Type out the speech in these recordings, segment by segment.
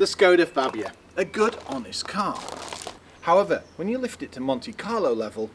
The Skoda Fabia, a good, honest car. However, when you lift it to Monte Carlo level,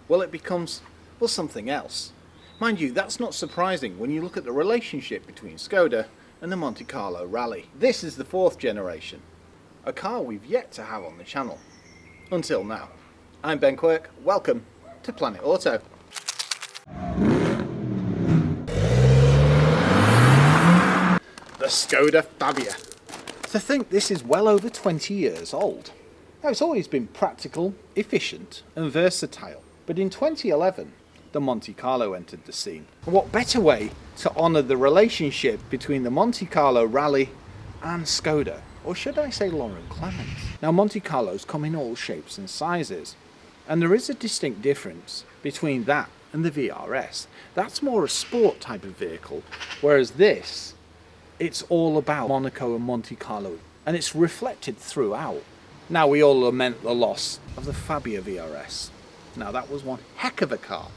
well, it becomes, well, something else. Mind you, that's not surprising when you look at the relationship between Skoda and the Monte Carlo Rally. This is the 4th generation, a car we've yet to have on the channel. Until now. I'm Ben Quirk, welcome to Planet Auto. The Skoda Fabia. To think this is well over 20 years old. Now, it's always been practical, efficient and versatile, but in 2011 the Monte Carlo entered the scene. And what better way to honour the relationship between the Monte Carlo Rally and Skoda, or should I say Lauren Clement. Now, Monte Carlos come in all shapes and sizes, and there is a distinct difference between that and the VRS. That's more a sport type of vehicle, whereas this, it's all about Monaco and Monte Carlo, and it's reflected throughout. Now, we all lament the loss of the Fabia VRS. Now, that was one heck of a car.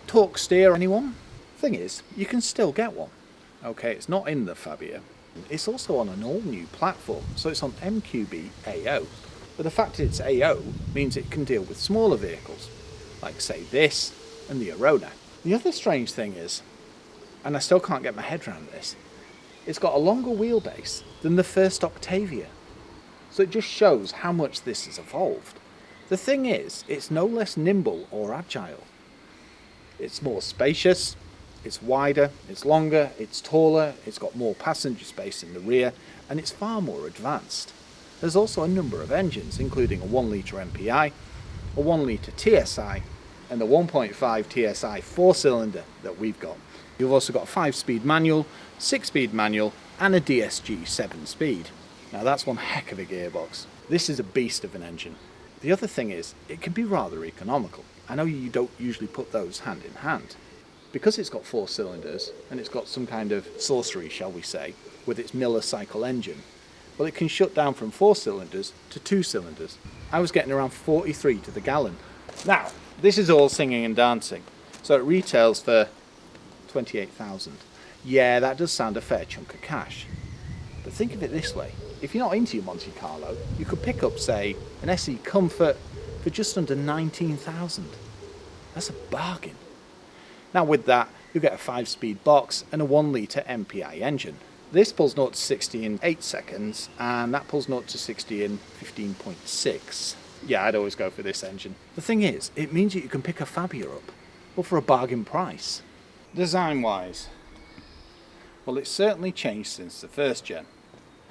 Torque steer, anyone? Thing is, you can still get one. Okay, it's not in the Fabia. It's also on an all-new platform, so it's on MQB-AO. But the fact it's AO means it can deal with smaller vehicles, like, say, this and the Arona. The other strange thing is, and I still can't get my head around this, it's got a longer wheelbase than the first Octavia. So it just shows how much this has evolved. The thing is, it's no less nimble or agile. It's more spacious, it's wider, it's longer, it's taller, it's got more passenger space in the rear, and it's far more advanced. There's also a number of engines, including a 1 litre MPI, a 1 litre TSI, and the 1.5 TSI 4-cylinder that we've got. You've also got a 5-speed manual, 6-speed manual, and a DSG 7-speed. Now, that's one heck of a gearbox. This is a beast of an engine. The other thing is, it can be rather economical. I know you don't usually put those hand in hand. Because it's got 4 cylinders, and it's got some kind of sorcery, shall we say, with its Miller cycle engine, well, it can shut down from 4 cylinders to 2 cylinders. I was getting around 43 to the gallon. Now, this is all singing and dancing, so it retails for 28,000. Yeah, that does sound a fair chunk of cash. But think of it this way. If you're not into your Monte Carlo, you could pick up, say, an SE Comfort for just under 19,000. That's a bargain. Now, with that, you'll get a 5-speed box and a 1 litre MPI engine. This pulls 0 to 60 in 8 seconds, and that pulls 0 to 60 in 15.6. Yeah, I'd always go for this engine. The thing is, it means that you can pick a Fabia up, well, for a bargain price. Design-wise, well, it's certainly changed since the 1st gen.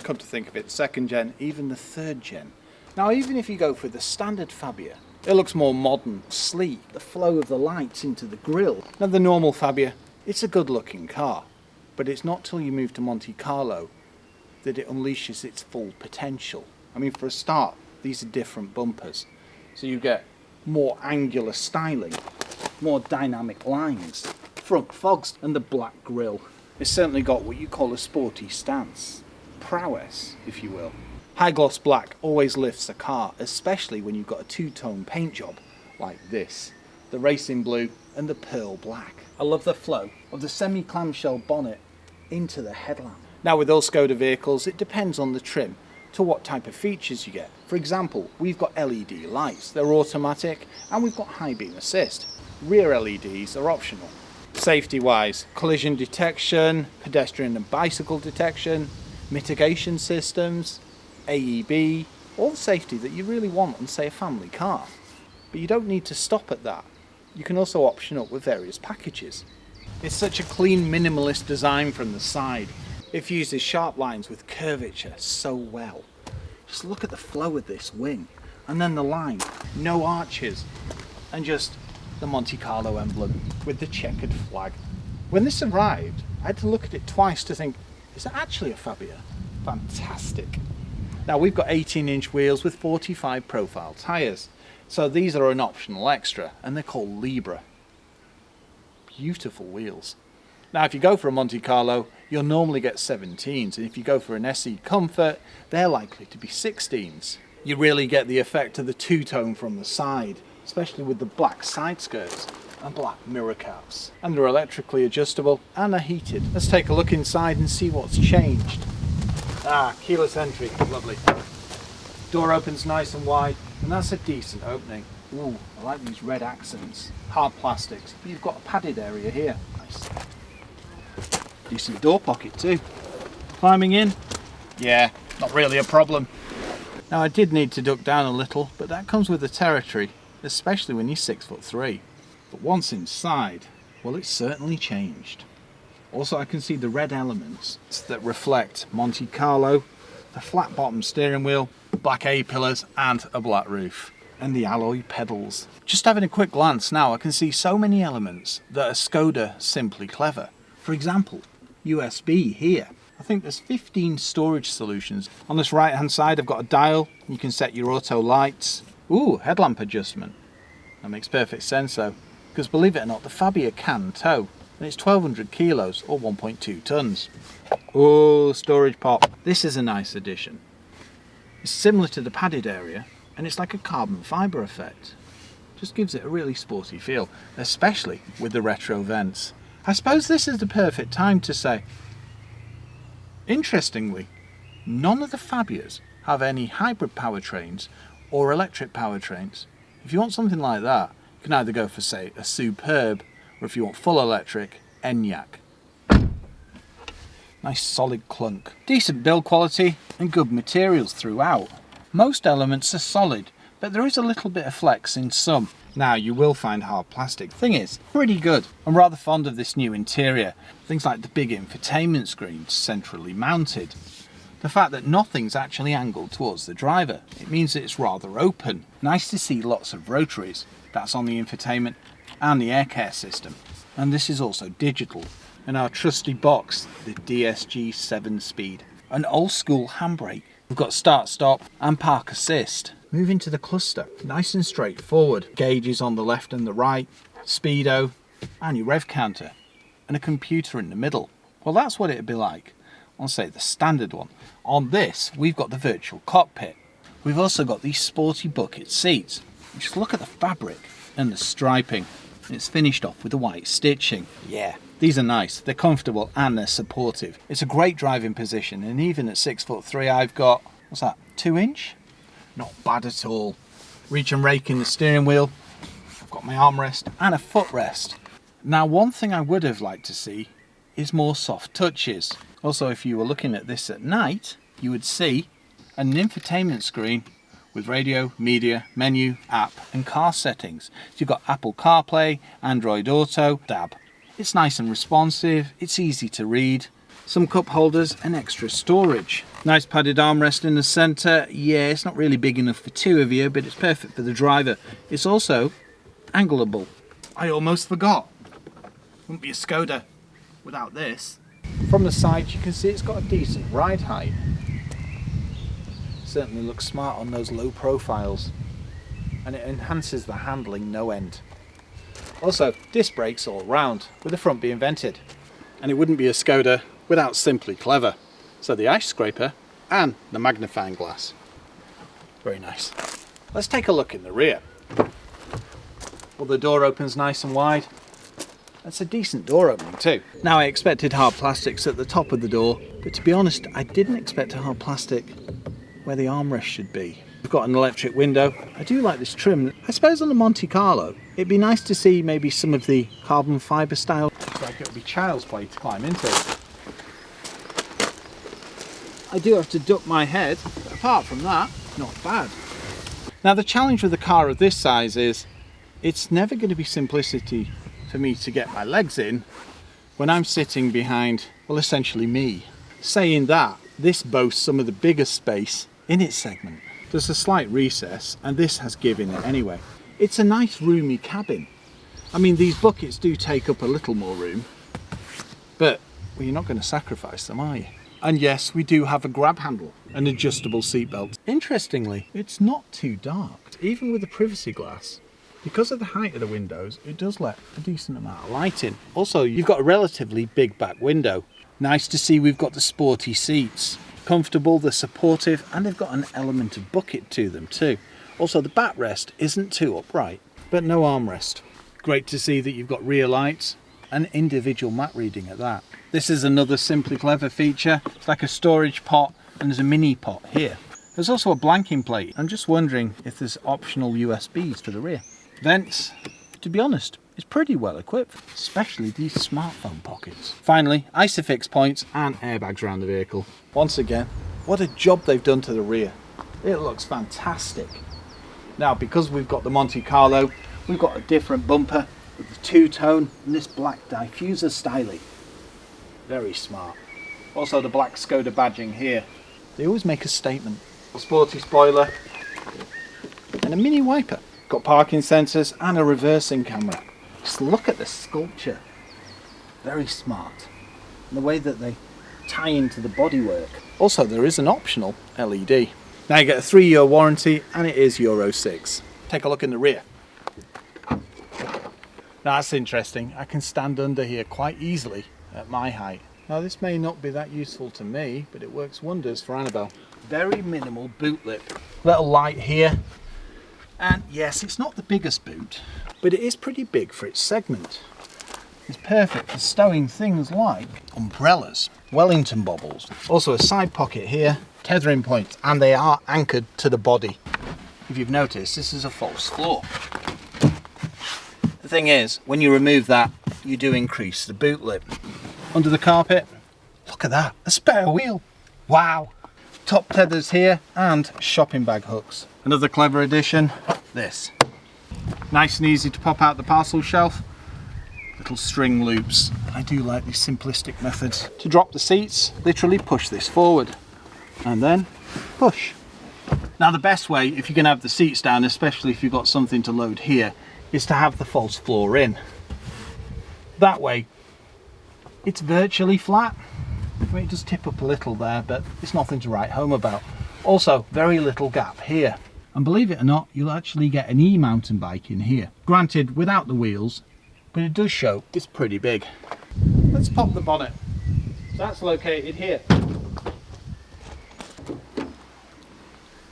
Come to think of it, 2nd gen, even the 3rd gen. Now, even if you go for the standard Fabia, it looks more modern, sleek, the flow of the lights into the grille. Now, the normal Fabia, it's a good-looking car, but it's not till you move to Monte Carlo that it unleashes its full potential. I mean, for a start, these are different bumpers, so you get more angular styling, more dynamic lines, front fogs, and the black grille. It's certainly got what you call a sporty stance, prowess, if you will. High gloss black always lifts a car, especially when you've got a 2-tone paint job like this, the racing blue and the pearl black. I love the flow of the semi-clamshell bonnet into the headlamp. Now, with all Skoda vehicles, it depends on the trim to what type of features you get. For example, we've got LED lights, they're automatic, and we've got high beam assist. Rear LEDs are optional. Safety wise, collision detection, pedestrian and bicycle detection, mitigation systems, AEB, all the safety that you really want on, say, a family car. But you don't need to stop at that. You can also option up with various packages. It's such a clean, minimalist design from the side. It fuses sharp lines with curvature so well. Just look at the flow of this wing, and then the line, no arches, and just the Monte Carlo emblem with the checkered flag. When this arrived, I had to look at it twice to think, is that actually a Fabia? Fantastic. Now, we've got 18-inch wheels with 45 profile tyres, so these are an optional extra, and they're called Libra. Beautiful wheels. Now, if you go for a Monte Carlo, you'll normally get 17s, and if you go for an SE Comfort, they're likely to be 16s. You really get the effect of the 2-tone from the side, especially with the black side skirts and black mirror caps. And they're electrically adjustable and are heated. Let's take a look inside and see what's changed. Keyless entry, lovely. Door opens nice and wide, and that's a decent opening. Ooh, I like these red accents. Hard plastics. You've got a padded area here. Nice. Decent door pocket too. Climbing in? Yeah, not really a problem. Now I did need to duck down a little, but that comes with the territory, especially when you're 6'3". But once inside, well, it's certainly changed. Also, I can see the red elements that reflect Monte Carlo, the flat bottom steering wheel, black A-pillars and a black roof. And the alloy pedals. Just having a quick glance now, I can see so many elements that are Skoda simply clever. For example, USB here. I think there's 15 storage solutions. On this right hand side I've got a dial. You can set your auto lights. Ooh, headlamp adjustment. That makes perfect sense though, because believe it or not, the Fabia can tow, and it's 1200 kilos or 1.2 tons. Oh, storage pop. This is a nice addition. It's similar to the padded area, and it's like a carbon fibre effect. Just gives it a really sporty feel, especially with the retro vents. I suppose this is the perfect time to say, interestingly, none of the Fabias have any hybrid powertrains or electric powertrains. If you want something like that, you can either go for, say, a Superb, or if you want full electric, Enyaq. Nice solid clunk. Decent build quality and good materials throughout. Most elements are solid, but there is a little bit of flex in some. Now you will find hard plastic. Thing is, pretty good. I'm rather fond of this new interior. Things like the big infotainment screen centrally mounted. The fact that nothing's actually angled towards the driver. It means that it's rather open. Nice to see lots of rotaries. That's on the infotainment and the air care system. And this is also digital. And our trusty box, the DSG 7-speed. An old school handbrake. We've got start, stop and park assist. Moving to the cluster, nice and straightforward. Gauges on the left and the right, speedo and your rev counter and a computer in the middle. Well, that's what it'd be like on, say, the standard one. On this, we've got the virtual cockpit. We've also got these sporty bucket seats. Just look at the fabric and the striping. It's finished off with the white stitching. Yeah, these are nice, they're comfortable and they're supportive. It's a great driving position, and even at 6'3", I've got, what's that, 2-inch? Not bad at all. Reach and rake in the steering wheel. I've got my armrest and a footrest. Now, one thing I would have liked to see is more soft touches. Also, if you were looking at this at night, you would see an infotainment screen with radio, media, menu, app and car settings. So you've got Apple CarPlay, Android Auto, DAB. It's nice and responsive, it's easy to read. Some cup holders and extra storage. Nice padded armrest in the centre. Yeah, it's not really big enough for two of you, but it's perfect for the driver. It's also angleable. I almost forgot. Wouldn't be a Skoda without this. From the side you can see it's got a decent ride height. Certainly looks smart on those low profiles, and it enhances the handling no end. Also, disc brakes all round, with the front being vented. And it wouldn't be a Skoda without simply clever. So the ice scraper and the magnifying glass. Very nice. Let's take a look in the rear. Well, the door opens nice and wide. That's a decent door opening too. Now, I expected hard plastics at the top of the door, but to be honest, I didn't expect a hard plastic where the armrest should be. We've got an electric window. I do like this trim. I suppose on the Monte Carlo, it'd be nice to see maybe some of the carbon fibre style. Looks like it would be child's play to climb into. I do have to duck my head, but apart from that, not bad. Now, the challenge with a car of this size is it's never going to be simplicity for me to get my legs in when I'm sitting behind, well, essentially me. Saying that, this boasts some of the biggest space in its segment. There's a slight recess, and this has given it anyway. It's a nice roomy cabin. I mean, these buckets do take up a little more room, but well, you're not going to sacrifice them, are you? And yes, we do have a grab handle, an adjustable seatbelt. Interestingly, it's not too dark. Even with the privacy glass, because of the height of the windows, it does let a decent amount of light in. Also, you've got a relatively big back window. Nice to see we've got the sporty seats. Comfortable, they're supportive, and they've got an element of bucket to them too. Also, the backrest isn't too upright, but no armrest. Great to see that you've got rear lights and individual map reading at that. This is another simply clever feature. It's like a storage pot and there's a mini pot here. There's also a blanking plate. I'm just wondering if there's optional USBs for the rear. Vents, to be honest, it's pretty well equipped, especially these smartphone pockets. Finally, ISOFIX points and airbags around the vehicle. Once again, what a job they've done to the rear. It looks fantastic. Now, because we've got the Monte Carlo, we've got a different bumper with the two-tone and this black diffuser styling. Very smart. Also the black Skoda badging here. They always make a statement. A sporty spoiler and a mini wiper. Got parking sensors and a reversing camera. Just look at the sculpture. Very smart. And the way that they tie into the bodywork. Also, there is an optional LED. Now you get a 3-year warranty and it is Euro 6. Take a look in the rear. Now that's interesting. I can stand under here quite easily at my height. Now this may not be that useful to me, but it works wonders for Annabelle. Very minimal boot lip. Little light here. And yes, it's not the biggest boot, but it is pretty big for its segment. It's perfect for stowing things like umbrellas, Wellington bobbles. Also a side pocket here, tethering points, and they are anchored to the body. If you've noticed, this is a false floor. The thing is, when you remove that, you do increase the boot lip. Under the carpet, look at that, a spare wheel. Wow. Top tethers here and shopping bag hooks. Another clever addition, this. Nice and easy to pop out the parcel shelf. Little string loops. I do like these simplistic methods. To drop the seats, literally push this forward and then push. Now the best way, if you can have the seats down, especially if you've got something to load here, is to have the false floor in. That way, it's virtually flat. I mean, it does tip up a little there, but it's nothing to write home about. Also, very little gap here. And believe it or not, you'll actually get an e-mountain bike in here. Granted, without the wheels, but it does show it's pretty big. Let's pop the bonnet. So that's located here.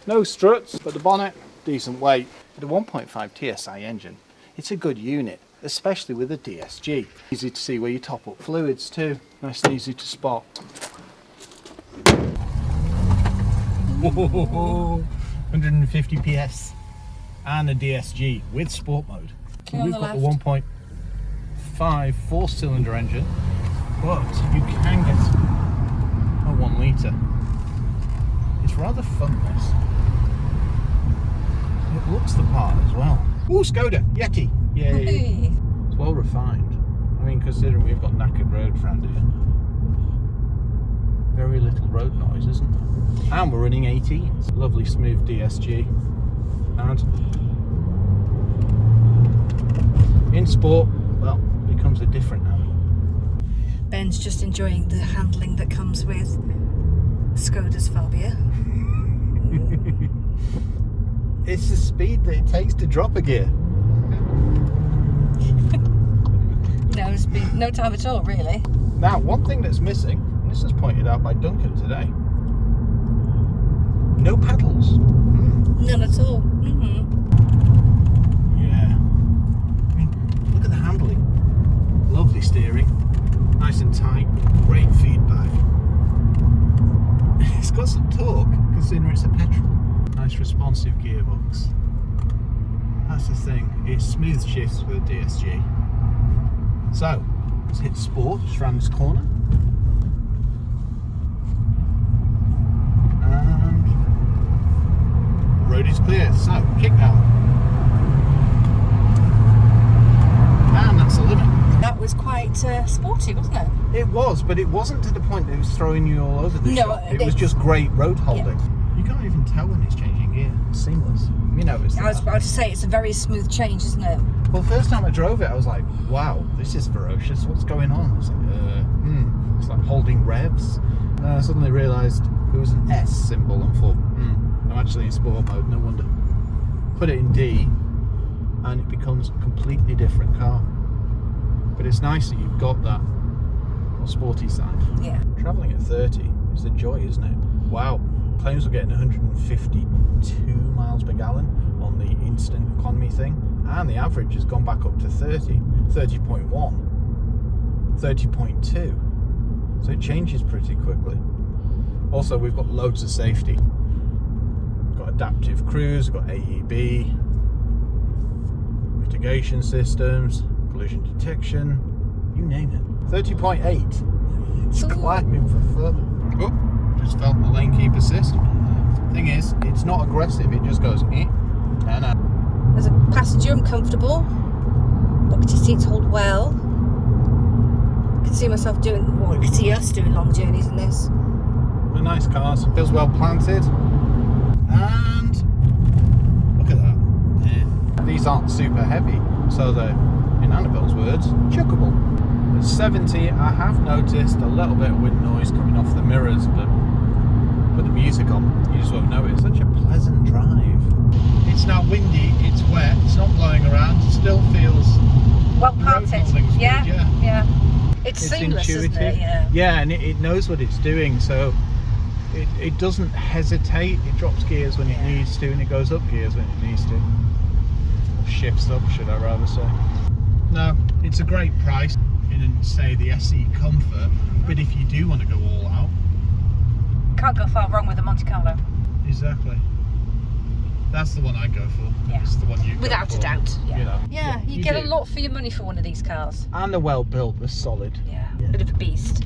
No struts, but the bonnet, decent weight. With a 1.5 TSI engine, it's a good unit, especially with a DSG. Easy to see where you top up fluids too. Nice and easy to spot. 150 PS and a DSG with sport mode. We've got the 1.5 4-cylinder engine, but you can get a 1 litre. It's rather fun, this. It looks the part as well. Ooh, Skoda, Yeti, yay! Hey. It's well refined. I mean, considering we've got knackered roads around here. Very little road noise, isn't there? And we're running 18s. Lovely smooth DSG. And in sport, well, it becomes a different animal. Ben's just enjoying the handling that comes with Skoda's Fabia. It's the speed that it takes to drop a gear. No speed, no time at all, really. Now, one thing that's missing, and this was pointed out by Duncan today, no pedals. None at all. Yeah. I mean, look at the handling. Lovely steering, nice and tight, great feedback. It's got some torque, considering it's a petrol. Nice responsive gearbox. That's the thing, it smooth shifts with a DSG. So, let's hit sport just around this corner. And road is clear, so kick down. And that's the limit. That was quite sporty, wasn't it? It was, but it wasn't to the point that it was throwing you all over the shop. It was just great road holding. Yeah. You can't even tell when it's changing gear. It's seamless. You noticed that. I was about to say, it's a very smooth change, isn't it? Well, first time I drove it, I was like, wow, this is ferocious. What's going on? It's like, it's like holding revs. And then I suddenly realised it was an S symbol and thought, I'm actually in sport mode, no wonder. Put it in D, and it becomes a completely different car. But it's nice that you've got that sporty side. Yeah. Travelling at 30 is the joy, isn't it? Wow. Claims we're getting 152 miles per gallon on the instant economy thing, and the average has gone back up to 30, 30.1, 30.2, so it changes pretty quickly. Also, we've got loads of safety. We've got adaptive cruise, we've got AEB, mitigation systems, collision detection, you name it. 30.8. It's climbing for fun. Oh, just felt the lane keep assist. Thing is, it's not aggressive, it just goes eh, and As a passenger, I'm comfortable. Buckety seats hold well. I can see myself doing, well, I can see us doing long journeys in this. They're nice cars, feels well planted. And look at that. Yeah. These aren't super heavy, so they're, in Annabelle's words, chuckable. At 70, I have noticed a little bit of wind noise coming off the mirrors, but put the music on, you just won't know it. It's such a pleasant drive. It's now windy, it's wet, it's not blowing around, it still feels well planted. Yeah, good, yeah. It's seamless, intuitive. isn't it? Yeah, and it knows what it's doing, so it doesn't hesitate. It drops gears when it needs to, and it goes up gears when it needs to. Or shifts up, should I rather say. No, it's a great price in, say, the SE Comfort, but if you do want to go all out, Can't go far wrong with the Monte Carlo. exactly. That's the one I'd go for. Yeah. It's the one you Without go a for, doubt. Yeah. You know. Yeah, you get do. a lot for your money for one of these cars. And they're well built, they're solid. Yeah. Bit of a beast.